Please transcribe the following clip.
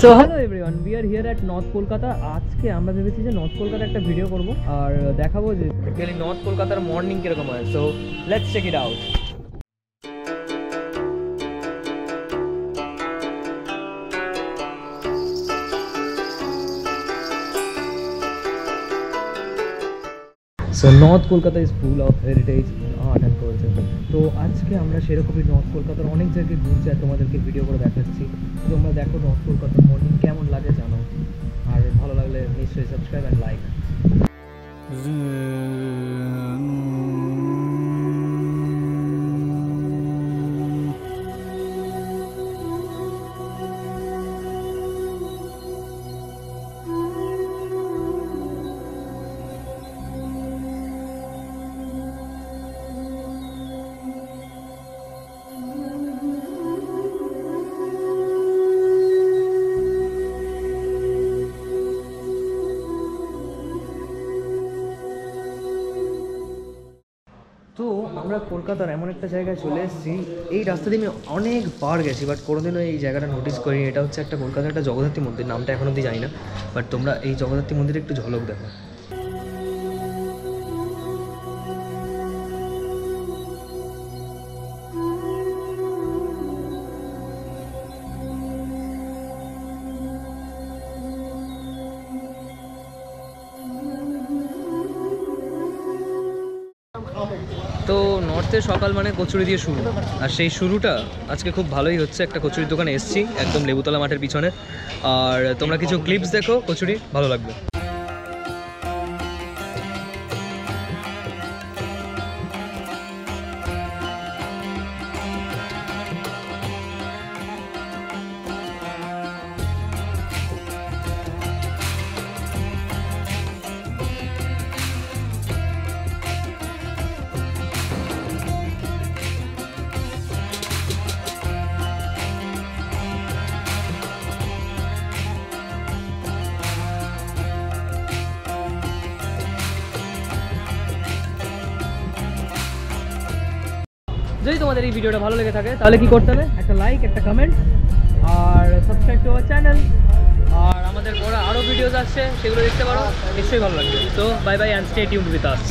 So hello everyone, we are here at North Kolkata. আজকে আমরা ভেবেছি যে নর্থ কলকাতা একটা ভিডিও করব আর দেখাবো যে অ্যাকচুয়ালি নর্থ কলকাতার মর্নিং কিরকম হয়। So let's check it out. So North Kolkata is full of heritage, art and culture. তো আজকে আমরা সেরকমই নর্থ কলকাতার অনেক জায়গায় ঘুরছি আর তোমাদেরকে ভিডিও করে দেখাচ্ছি। তোমরা দেখো নর্থ কলকাতার মর্নিং কেমন লাগে জানাও, আর ভালো লাগলে নিশ্চয়ই সাবস্ক্রাইব অ্যান্ড লাইক। তো আমরা কলকাতার এমন একটা জায়গায় চলে এসেছি, এই রাস্তা দিয়ে আমি অনেকবার গেছি বাট কোনোদিনও এই জায়গাটা নোটিস করিনি। এটা হচ্ছে একটা কলকাতার একটা জগদ্ধাত্রী মন্দির, নামটা এখন অবধি জানি না, বাট তোমরা এই জগদ্ধাত্রী মন্দিরে একটু ঝলক দেখো। তো নর্থের সকাল মানে কচুরি দিয়ে শুরু, আর সেই শুরুটা আজকে খুব ভালোই হচ্ছে। একটা কচুরির দোকানে এসেছি একদম লেবুতলা মাঠের পিছনে, আর তোমরা কিছু ক্লিপস দেখো, কচুরি ভালো লাগবে। যদি তোমাদের এই ভিডিওটা ভালো লেগে থাকে তাহলে কি করতে হবে, একটা লাইক, একটা কমেন্ট আর সাবস্ক্রাইব টু আওয়ার চ্যানেল। আর আমাদের পরে আরও ভিডিওস আসছে, সেগুলো দেখতে পারো, নিশ্চয়ই ভালো লাগবে। তো bye bye and stay tuned with us.